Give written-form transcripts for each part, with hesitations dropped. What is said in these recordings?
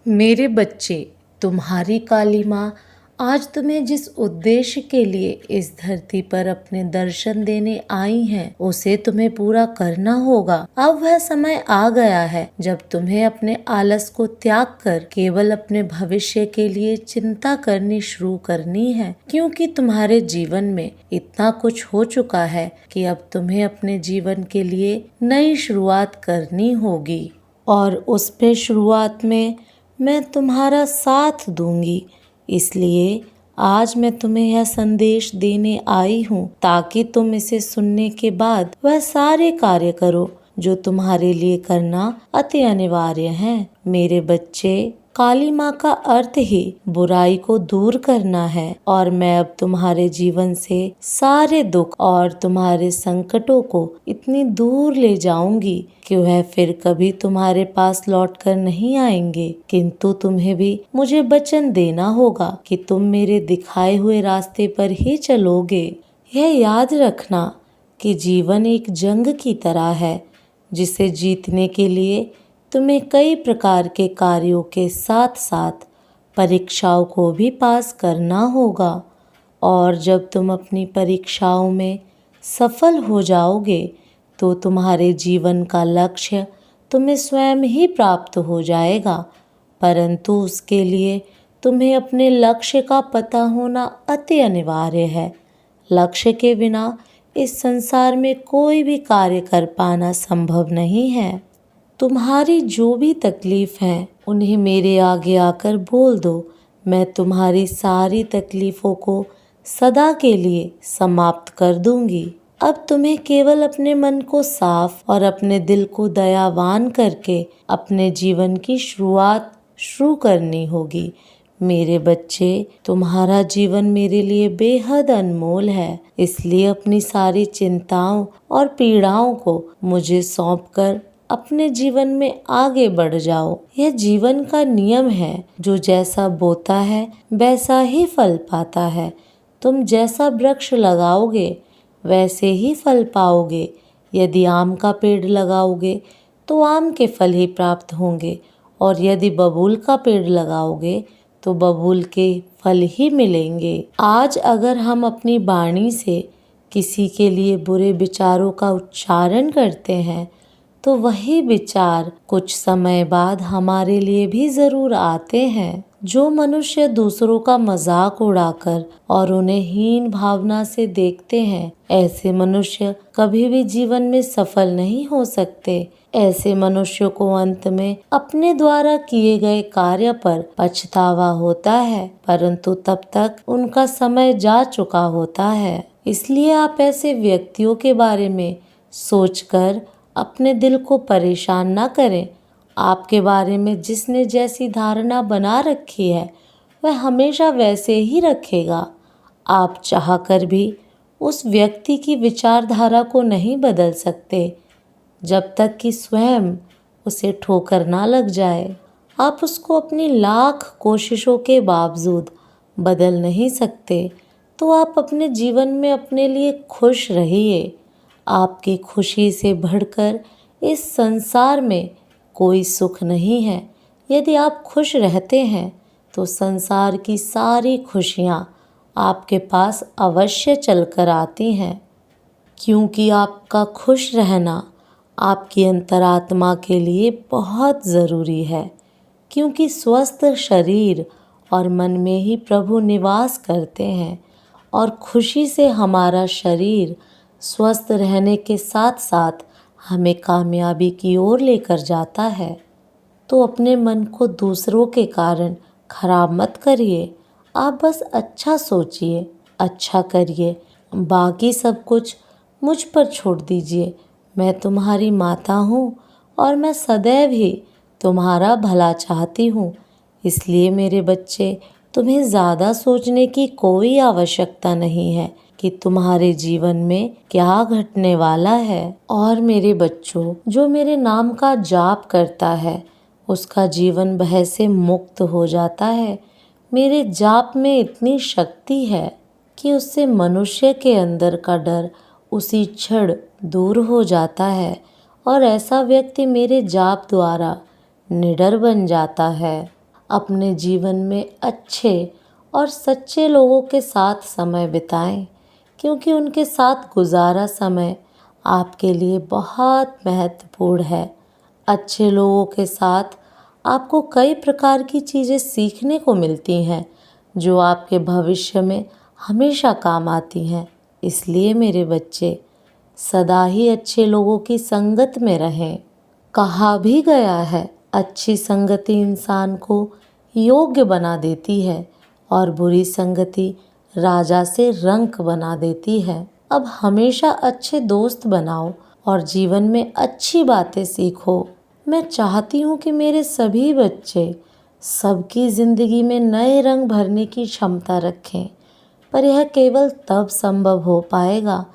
मेरे बच्चे, तुम्हारी काली माँ आज तुम्हें जिस उद्देश्य के लिए इस धरती पर अपने दर्शन देने आई हैं, उसे तुम्हें पूरा करना होगा। अब वह समय आ गया है जब तुम्हें अपने आलस को त्याग कर केवल अपने भविष्य के लिए चिंता करनी शुरू करनी है, क्योंकि तुम्हारे जीवन में इतना कुछ हो चुका है कि अब तुम्हें अपने जीवन के लिए नई शुरुआत करनी होगी। और उस पे शुरुआत में मैं तुम्हारा साथ दूंगी। इसलिए आज मैं तुम्हें यह संदेश देने आई हूँ ताकि तुम इसे सुनने के बाद वह सारे कार्य करो जो तुम्हारे लिए करना अति अनिवार्य है। मेरे बच्चे, काली माँ का अर्थ ही बुराई को दूर करना है और मैं अब तुम्हारे जीवन से सारे दुख और तुम्हारे संकटों को इतनी दूर ले जाऊंगी कि वह फिर कभी तुम्हारे पास लौट कर नहीं आएंगे। किंतु तुम्हें भी मुझे वचन देना होगा कि तुम मेरे दिखाए हुए रास्ते पर ही चलोगे। यह याद रखना कि जीवन एक जंग की तरह है जिसे जीतने के लिए तुम्हें कई प्रकार के कार्यों के साथ साथ परीक्षाओं को भी पास करना होगा। और जब तुम अपनी परीक्षाओं में सफल हो जाओगे तो तुम्हारे जीवन का लक्ष्य तुम्हें स्वयं ही प्राप्त हो जाएगा। परंतु उसके लिए तुम्हें अपने लक्ष्य का पता होना अति अनिवार्य है। लक्ष्य के बिना इस संसार में कोई भी कार्य कर पाना संभव नहीं है। तुम्हारी जो भी तकलीफ है उन्हें मेरे आगे आकर बोल दो। मैं तुम्हारी सारी तकलीफों को सदा के लिए समाप्त कर दूंगी। अब तुम्हें केवल अपने मन को साफ और अपने दिल को दयावान करके अपने जीवन की शुरुआत शुरू करनी होगी। मेरे बच्चे, तुम्हारा जीवन मेरे लिए बेहद अनमोल है, इसलिए अपनी सारी चिंताओं और पीड़ाओं को मुझे सौंपकर अपने जीवन में आगे बढ़ जाओ। यह जीवन का नियम है, जो जैसा बोता है वैसा ही फल पाता है। तुम जैसा वृक्ष लगाओगे वैसे ही फल पाओगे। यदि आम का पेड़ लगाओगे तो आम के फल ही प्राप्त होंगे, और यदि बबूल का पेड़ लगाओगे तो बबूल के फल ही मिलेंगे। आज अगर हम अपनी वाणी से किसी के लिए बुरे विचारों का उच्चारण करते हैं तो वही विचार कुछ समय बाद हमारे लिए भी जरूर आते हैं। जो मनुष्य दूसरों का मजाक उड़ाकर और उन्हें हीन भावना से देखते हैं, ऐसे मनुष्य कभी भी जीवन में सफल नहीं हो सकते। ऐसे मनुष्यों को अंत में अपने द्वारा किए गए कार्य पर पछतावा होता है, परंतु तब तक उनका समय जा चुका होता है। इसलिए आप ऐसे व्यक्तियों के बारे में सोचकर अपने दिल को परेशान ना करें। आपके बारे में जिसने जैसी धारणा बना रखी है वह हमेशा वैसे ही रखेगा। आप चाहकर भी उस व्यक्ति की विचारधारा को नहीं बदल सकते जब तक कि स्वयं उसे ठोकर ना लग जाए। आप उसको अपनी लाख कोशिशों के बावजूद बदल नहीं सकते, तो आप अपने जीवन में अपने लिए खुश रहिए। आपकी खुशी से बढ़कर इस संसार में कोई सुख नहीं है। यदि आप खुश रहते हैं तो संसार की सारी खुशियाँ आपके पास अवश्य चलकर आती हैं, क्योंकि आपका खुश रहना आपकी अंतरात्मा के लिए बहुत ज़रूरी है। क्योंकि स्वस्थ शरीर और मन में ही प्रभु निवास करते हैं, और खुशी से हमारा शरीर स्वस्थ रहने के साथ साथ हमें कामयाबी की ओर लेकर जाता है। तो अपने मन को दूसरों के कारण खराब मत करिए। आप बस अच्छा सोचिए, अच्छा करिए, बाकी सब कुछ मुझ पर छोड़ दीजिए। मैं तुम्हारी माता हूँ और मैं सदैव ही तुम्हारा भला चाहती हूँ। इसलिए मेरे बच्चे, तुम्हें ज़्यादा सोचने की कोई आवश्यकता नहीं है कि तुम्हारे जीवन में क्या घटने वाला है। और मेरे बच्चों, जो मेरे नाम का जाप करता है उसका जीवन भय से मुक्त हो जाता है। मेरे जाप में इतनी शक्ति है कि उससे मनुष्य के अंदर का डर उसी क्षण दूर हो जाता है, और ऐसा व्यक्ति मेरे जाप द्वारा निडर बन जाता है। अपने जीवन में अच्छे और सच्चे लोगों के साथ समय बिताएं, क्योंकि उनके साथ गुजारा समय आपके लिए बहुत महत्वपूर्ण है। अच्छे लोगों के साथ आपको कई प्रकार की चीज़ें सीखने को मिलती हैं जो आपके भविष्य में हमेशा काम आती हैं। इसलिए मेरे बच्चे सदा ही अच्छे लोगों की संगत में रहें। कहा भी गया है, अच्छी संगति इंसान को योग्य बना देती है और बुरी संगति राजा से रंक बना देती है। अब हमेशा अच्छे दोस्त बनाओ और जीवन में अच्छी बातें सीखो। मैं चाहती हूँ कि मेरे सभी बच्चे सबकी ज़िंदगी में नए रंग भरने की क्षमता रखें, पर यह केवल तब संभव हो पाएगा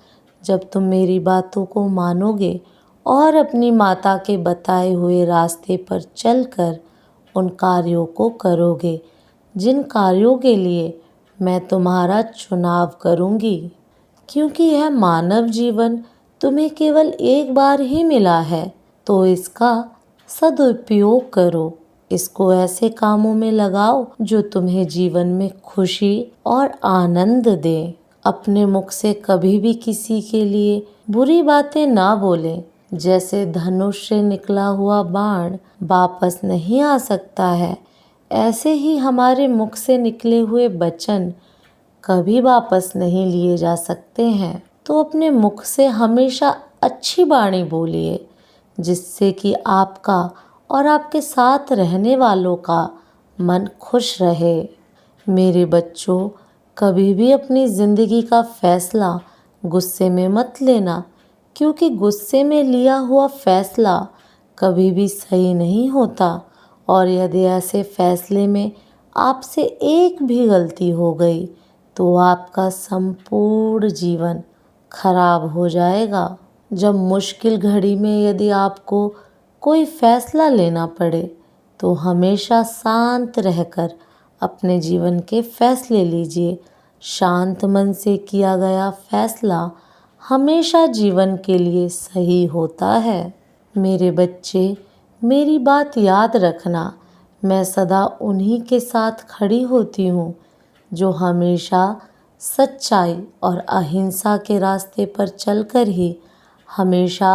जब तुम मेरी बातों को मानोगे और अपनी माता के बताए हुए रास्ते पर चलकर उन कार्यों को करोगे जिन कार्यों के लिए मैं तुम्हारा चुनाव करूँगी। क्योंकि यह मानव जीवन तुम्हें केवल एक बार ही मिला है, तो इसका सदुपयोग करो। इसको ऐसे कामों में लगाओ जो तुम्हें जीवन में खुशी और आनंद दें। अपने मुख से कभी भी किसी के लिए बुरी बातें ना बोलें। जैसे धनुष से निकला हुआ बाण वापस नहीं आ सकता है, ऐसे ही हमारे मुख से निकले हुए वचन कभी वापस नहीं लिए जा सकते हैं। तो अपने मुख से हमेशा अच्छी वाणी बोलिए, जिससे कि आपका और आपके साथ रहने वालों का मन खुश रहे। मेरे बच्चों, कभी भी अपनी ज़िंदगी का फैसला गुस्से में मत लेना, क्योंकि गुस्से में लिया हुआ फैसला कभी भी सही नहीं होता। और यदि ऐसे फैसले में आपसे एक भी गलती हो गई तो आपका संपूर्ण जीवन खराब हो जाएगा। जब मुश्किल घड़ी में यदि आपको कोई फैसला लेना पड़े तो हमेशा शांत रहकर अपने जीवन के फैसले लीजिए। शांत मन से किया गया फैसला हमेशा जीवन के लिए सही होता है। मेरे बच्चे, मेरी बात याद रखना, मैं सदा उन्हीं के साथ खड़ी होती हूँ जो हमेशा सच्चाई और अहिंसा के रास्ते पर चलकर ही हमेशा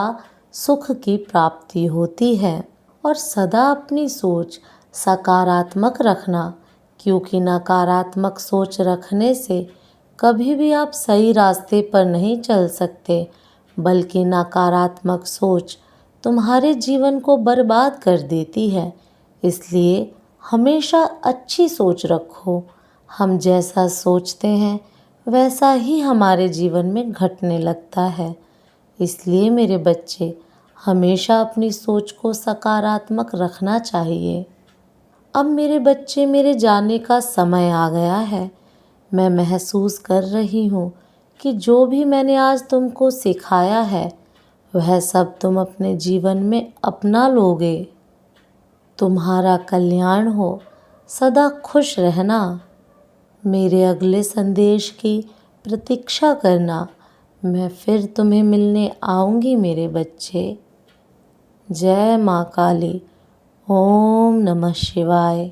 सुख की प्राप्ति होती है। और सदा अपनी सोच सकारात्मक रखना, क्योंकि नकारात्मक सोच रखने से कभी भी आप सही रास्ते पर नहीं चल सकते, बल्कि नकारात्मक सोच तुम्हारे जीवन को बर्बाद कर देती है। इसलिए हमेशा अच्छी सोच रखो। हम जैसा सोचते हैं वैसा ही हमारे जीवन में घटने लगता है। इसलिए मेरे बच्चे, हमेशा अपनी सोच को सकारात्मक रखना चाहिए। अब मेरे बच्चे, मेरे जाने का समय आ गया है। मैं महसूस कर रही हूँ कि जो भी मैंने आज तुमको सिखाया है वह सब तुम अपने जीवन में अपना लोगे। तुम्हारा कल्याण हो, सदा खुश रहना। मेरे अगले संदेश की प्रतीक्षा करना। मैं फिर तुम्हें मिलने आऊँगी मेरे बच्चे। जय माँ काली। ओम नमः शिवाय।